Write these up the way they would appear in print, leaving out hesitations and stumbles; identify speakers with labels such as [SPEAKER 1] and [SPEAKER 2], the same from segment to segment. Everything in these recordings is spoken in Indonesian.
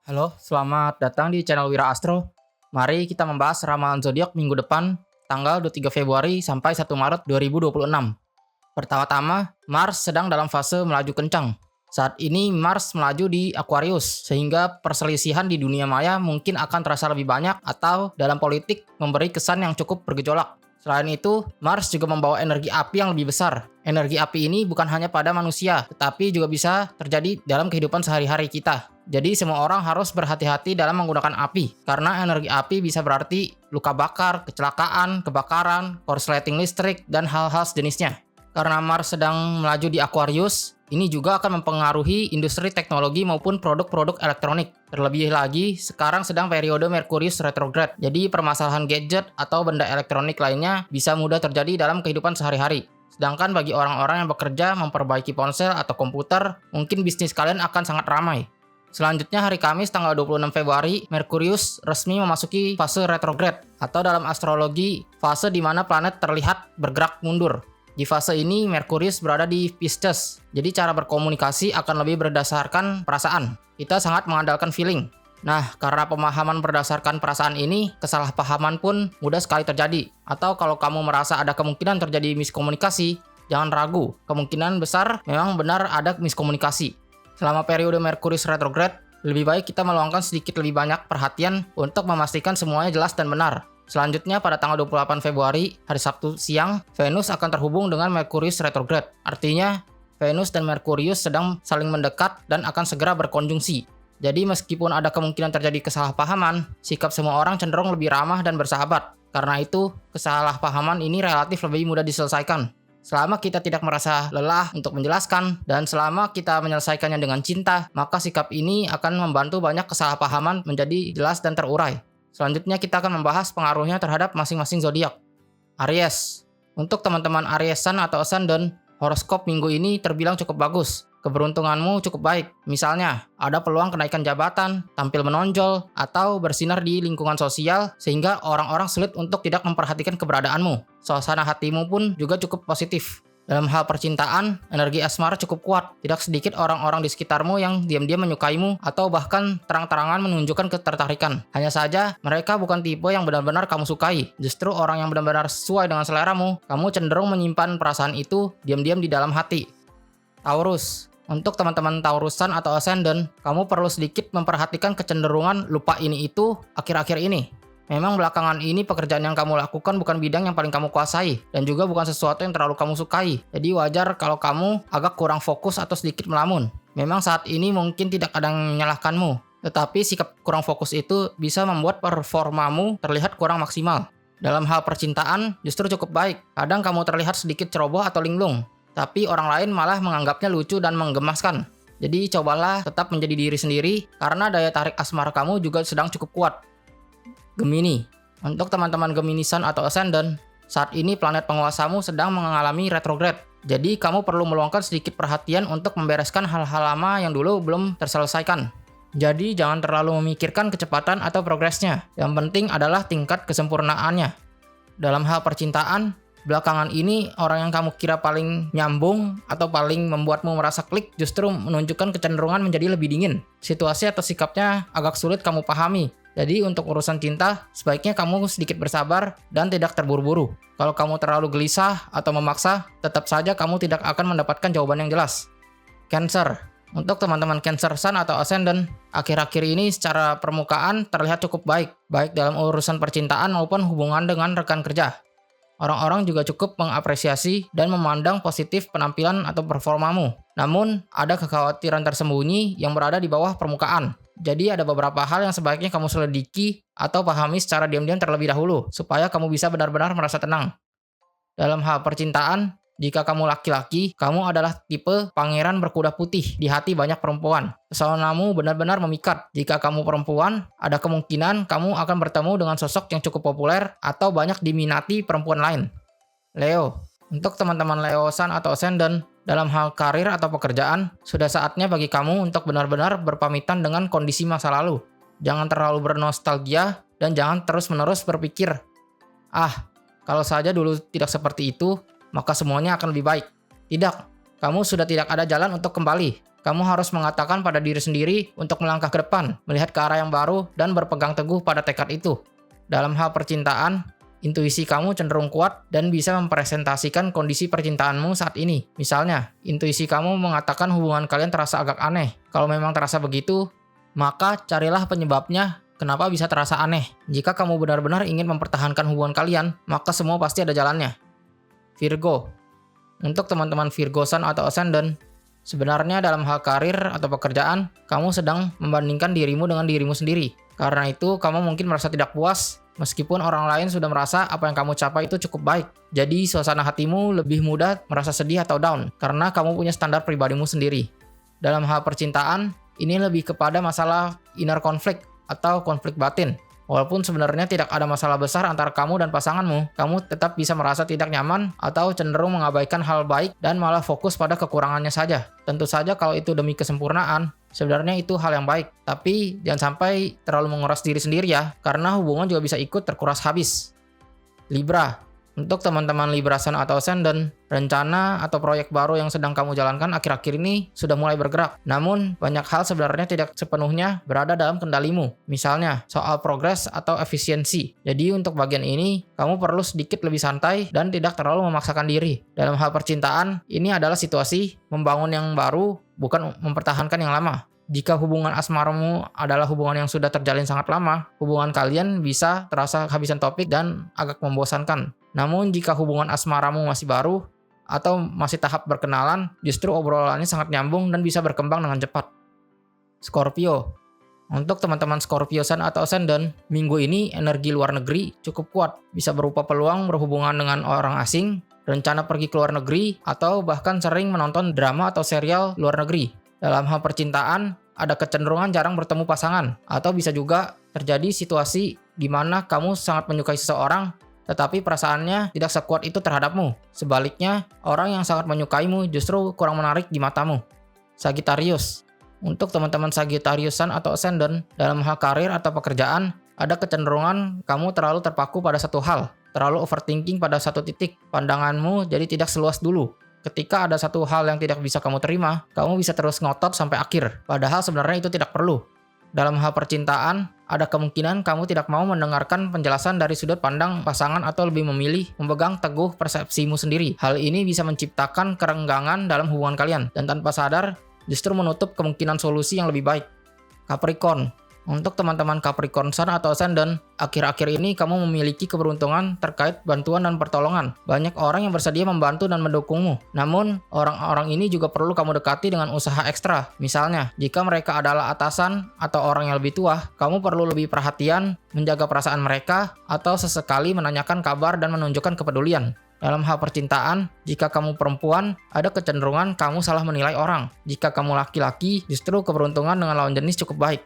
[SPEAKER 1] Halo, selamat datang di channel Wira Astro. Mari kita membahas ramalan zodiak minggu depan, tanggal 23 Februari sampai 1 Maret 2026. Pertama-tama, Mars sedang dalam fase melaju kencang. Saat ini Mars melaju di Aquarius, sehingga perselisihan di dunia maya mungkin akan terasa lebih banyak atau dalam politik memberi kesan yang cukup bergejolak. Selain itu, Mars juga membawa energi api yang lebih besar. Energi api ini bukan hanya pada manusia, tetapi juga bisa terjadi dalam kehidupan sehari-hari kita. Jadi semua orang harus berhati-hati dalam menggunakan api, karena energi api bisa berarti luka bakar, kecelakaan, kebakaran, korsleting listrik, dan hal-hal sejenisnya. Karena Mars sedang melaju di Aquarius, ini juga akan mempengaruhi industri teknologi maupun produk-produk elektronik. Terlebih lagi, sekarang sedang periode Merkurius retrograde, jadi permasalahan gadget atau benda elektronik lainnya bisa mudah terjadi dalam kehidupan sehari-hari. Sedangkan bagi orang-orang yang bekerja memperbaiki ponsel atau komputer, mungkin bisnis kalian akan sangat ramai. Selanjutnya hari Kamis tanggal 26 Februari, Merkurius resmi memasuki fase retrograde, atau dalam astrologi, fase di mana planet terlihat bergerak mundur. Di fase ini, Merkurius berada di Pisces, jadi cara berkomunikasi akan lebih berdasarkan perasaan. Kita sangat mengandalkan feeling. Nah, karena pemahaman berdasarkan perasaan ini, kesalahpahaman pun mudah sekali terjadi. Atau kalau kamu merasa ada kemungkinan terjadi miskomunikasi, jangan ragu, kemungkinan besar memang benar ada miskomunikasi. Selama periode Merkurius retrograde, lebih baik kita meluangkan sedikit lebih banyak perhatian untuk memastikan semuanya jelas dan benar. Selanjutnya pada tanggal 28 Februari, hari Sabtu siang, Venus akan terhubung dengan Merkurius retrograde. Artinya, Venus dan Merkurius sedang saling mendekat dan akan segera berkonjungsi. Jadi meskipun ada kemungkinan terjadi kesalahpahaman, sikap semua orang cenderung lebih ramah dan bersahabat. Karena itu, kesalahpahaman ini relatif lebih mudah diselesaikan. Selama kita tidak merasa lelah untuk menjelaskan, dan selama kita menyelesaikannya dengan cinta, maka sikap ini akan membantu banyak kesalahpahaman menjadi jelas dan terurai. Selanjutnya kita akan membahas pengaruhnya terhadap masing-masing zodiak. Aries. Untuk teman-teman Aries Sun atau Ascendant, horoskop minggu ini terbilang cukup bagus. Keberuntunganmu cukup baik. Misalnya, ada peluang kenaikan jabatan, tampil menonjol, atau bersinar di lingkungan sosial sehingga orang-orang sulit untuk tidak memperhatikan keberadaanmu. Suasana hatimu pun juga cukup positif. Dalam hal percintaan, energi asmara cukup kuat. Tidak sedikit orang-orang di sekitarmu yang diam-diam menyukaimu atau bahkan terang-terangan menunjukkan ketertarikan. Hanya saja, mereka bukan tipe yang benar-benar kamu sukai. Justru orang yang benar-benar sesuai dengan seleramu, kamu cenderung menyimpan perasaan itu diam-diam di dalam hati. Taurus. Untuk teman-teman Taurusan atau Ascendant, kamu perlu sedikit memperhatikan kecenderungan lupa ini itu akhir-akhir ini. Memang belakangan ini pekerjaan yang kamu lakukan bukan bidang yang paling kamu kuasai, dan juga bukan sesuatu yang terlalu kamu sukai. Jadi wajar kalau kamu agak kurang fokus atau sedikit melamun. Memang saat ini mungkin tidak ada yang menyalahkanmu, tetapi sikap kurang fokus itu bisa membuat performamu terlihat kurang maksimal. Dalam hal percintaan, justru cukup baik. Kadang kamu terlihat sedikit ceroboh atau linglung, tapi orang lain malah menganggapnya lucu dan menggemaskan. Jadi cobalah tetap menjadi diri sendiri, karena daya tarik asmara kamu juga sedang cukup kuat. Gemini. Untuk teman-teman Geminisan atau Ascendant, saat ini planet penguasamu sedang mengalami retrograde. Jadi kamu perlu meluangkan sedikit perhatian untuk membereskan hal-hal lama yang dulu belum terselesaikan. Jadi jangan terlalu memikirkan kecepatan atau progresnya. Yang penting adalah tingkat kesempurnaannya. Dalam hal percintaan, belakangan ini orang yang kamu kira paling nyambung atau paling membuatmu merasa klik justru menunjukkan kecenderungan menjadi lebih dingin. Situasi atau sikapnya agak sulit kamu pahami. Jadi untuk urusan cinta, sebaiknya kamu sedikit bersabar dan tidak terburu-buru. Kalau kamu terlalu gelisah atau memaksa, tetap saja kamu tidak akan mendapatkan jawaban yang jelas. Cancer. Untuk teman-teman Cancer Sun atau Ascendant, akhir-akhir ini secara permukaan terlihat cukup baik dalam urusan percintaan maupun hubungan dengan rekan kerja. Orang-orang juga cukup mengapresiasi dan memandang positif penampilan atau performamu. Namun, ada kekhawatiran tersembunyi yang berada di bawah permukaan. Jadi ada beberapa hal yang sebaiknya kamu selidiki atau pahami secara diam-diam terlebih dahulu, supaya kamu bisa benar-benar merasa tenang. Dalam hal percintaan, jika kamu laki-laki, kamu adalah tipe pangeran berkuda putih di hati banyak perempuan. Pesonamu benar-benar memikat. Jika kamu perempuan, ada kemungkinan kamu akan bertemu dengan sosok yang cukup populer atau banyak diminati perempuan lain. Leo. Untuk teman-teman Leo Sun atau Ascendant, dalam hal karir atau pekerjaan, sudah saatnya bagi kamu untuk benar-benar berpamitan dengan kondisi masa lalu. Jangan terlalu bernostalgia dan jangan terus-menerus berpikir, kalau saja dulu tidak seperti itu, maka semuanya akan lebih baik. Tidak, kamu sudah tidak ada jalan untuk kembali. Kamu harus mengatakan pada diri sendiri untuk melangkah ke depan, melihat ke arah yang baru, dan berpegang teguh pada tekad itu. Dalam hal percintaan, intuisi kamu cenderung kuat dan bisa mempresentasikan kondisi percintaanmu saat ini. Misalnya, intuisi kamu mengatakan hubungan kalian terasa agak aneh. Kalau memang terasa begitu, maka carilah penyebabnya kenapa bisa terasa aneh. Jika kamu benar-benar ingin mempertahankan hubungan kalian, maka semua pasti ada jalannya. Virgo. Untuk teman-teman Virgo Sun atau Ascendant, sebenarnya dalam hal karir atau pekerjaan, kamu sedang membandingkan dirimu dengan dirimu sendiri. Karena itu, kamu mungkin merasa tidak puas, meskipun orang lain sudah merasa apa yang kamu capai itu cukup baik. Jadi, suasana hatimu lebih mudah merasa sedih atau down, karena kamu punya standar pribadimu sendiri. Dalam hal percintaan, ini lebih kepada masalah inner conflict atau konflik batin. Walaupun sebenarnya tidak ada masalah besar antara kamu dan pasanganmu, kamu tetap bisa merasa tidak nyaman atau cenderung mengabaikan hal baik dan malah fokus pada kekurangannya saja. Tentu saja kalau itu demi kesempurnaan, sebenarnya itu hal yang baik. Tapi jangan sampai terlalu menguras diri sendiri ya, karena hubungan juga bisa ikut terkuras habis. Libra. Untuk teman-teman Libra Sun atau Ascendant, rencana atau proyek baru yang sedang kamu jalankan akhir-akhir ini sudah mulai bergerak. Namun, banyak hal sebenarnya tidak sepenuhnya berada dalam kendalimu. Misalnya, soal progres atau efisiensi. Jadi, untuk bagian ini, kamu perlu sedikit lebih santai dan tidak terlalu memaksakan diri. Dalam hal percintaan, ini adalah situasi membangun yang baru, bukan mempertahankan yang lama. Jika hubungan asmaramu adalah hubungan yang sudah terjalin sangat lama, hubungan kalian bisa terasa kehabisan topik dan agak membosankan. Namun jika hubungan asmaramu masih baru atau masih tahap berkenalan, justru obrolannya sangat nyambung dan bisa berkembang dengan cepat. Scorpio. Untuk teman-teman Scorpio Sun atau Ascendant, minggu ini energi luar negeri cukup kuat. Bisa berupa peluang berhubungan dengan orang asing, rencana pergi ke luar negeri, atau bahkan sering menonton drama atau serial luar negeri. Dalam hal percintaan, ada kecenderungan jarang bertemu pasangan, atau bisa juga terjadi situasi di mana kamu sangat menyukai seseorang, tetapi perasaannya tidak sekuat itu terhadapmu. Sebaliknya, orang yang sangat menyukaimu justru kurang menarik di matamu. Sagittarius. Untuk teman-teman Sagittarius Sun atau Ascendant, dalam hal karir atau pekerjaan, ada kecenderungan kamu terlalu terpaku pada satu hal, terlalu overthinking pada satu titik, pandanganmu jadi tidak seluas dulu. Ketika ada satu hal yang tidak bisa kamu terima, kamu bisa terus ngotot sampai akhir, padahal sebenarnya itu tidak perlu. Dalam hal percintaan, ada kemungkinan kamu tidak mau mendengarkan penjelasan dari sudut pandang pasangan atau lebih memilih memegang teguh persepsimu sendiri. Hal ini bisa menciptakan kerenggangan dalam hubungan kalian, dan tanpa sadar, justru menutup kemungkinan solusi yang lebih baik. Capricorn. Untuk teman-teman Capricorn Sun atau Ascendant, akhir-akhir ini kamu memiliki keberuntungan terkait bantuan dan pertolongan. Banyak orang yang bersedia membantu dan mendukungmu. Namun, orang-orang ini juga perlu kamu dekati dengan usaha ekstra. Misalnya, jika mereka adalah atasan atau orang yang lebih tua, kamu perlu lebih perhatian, menjaga perasaan mereka, atau sesekali menanyakan kabar dan menunjukkan kepedulian. Dalam hal percintaan, jika kamu perempuan, ada kecenderungan kamu salah menilai orang. Jika kamu laki-laki, justru keberuntungan dengan lawan jenis cukup baik.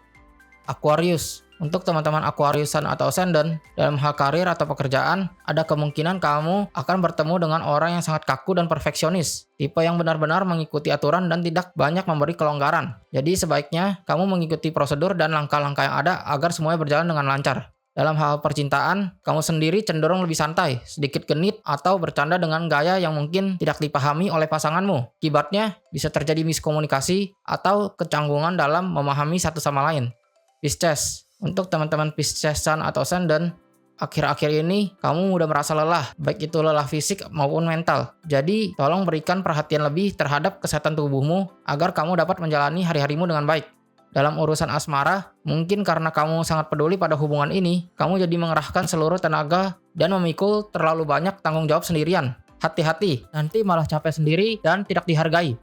[SPEAKER 1] Aquarius. Untuk teman-teman Aquarius Sun atau Ascendant, dalam hal karir atau pekerjaan, ada kemungkinan kamu akan bertemu dengan orang yang sangat kaku dan perfeksionis. Tipe yang benar-benar mengikuti aturan dan tidak banyak memberi kelonggaran. Jadi sebaiknya kamu mengikuti prosedur dan langkah-langkah yang ada agar semuanya berjalan dengan lancar. Dalam hal percintaan, kamu sendiri cenderung lebih santai, sedikit genit, atau bercanda dengan gaya yang mungkin tidak dipahami oleh pasanganmu. Akibatnya, bisa terjadi miskomunikasi atau kecanggungan dalam memahami satu sama lain. Pisces. Untuk teman-teman Pisces Sun atau Ascendant, akhir-akhir ini kamu mudah merasa lelah, baik itu lelah fisik maupun mental. Jadi, tolong berikan perhatian lebih terhadap kesehatan tubuhmu agar kamu dapat menjalani hari-harimu dengan baik. Dalam urusan asmara, mungkin karena kamu sangat peduli pada hubungan ini, kamu jadi mengerahkan seluruh tenaga dan memikul terlalu banyak tanggung jawab sendirian. Hati-hati, nanti malah capek sendiri dan tidak dihargai.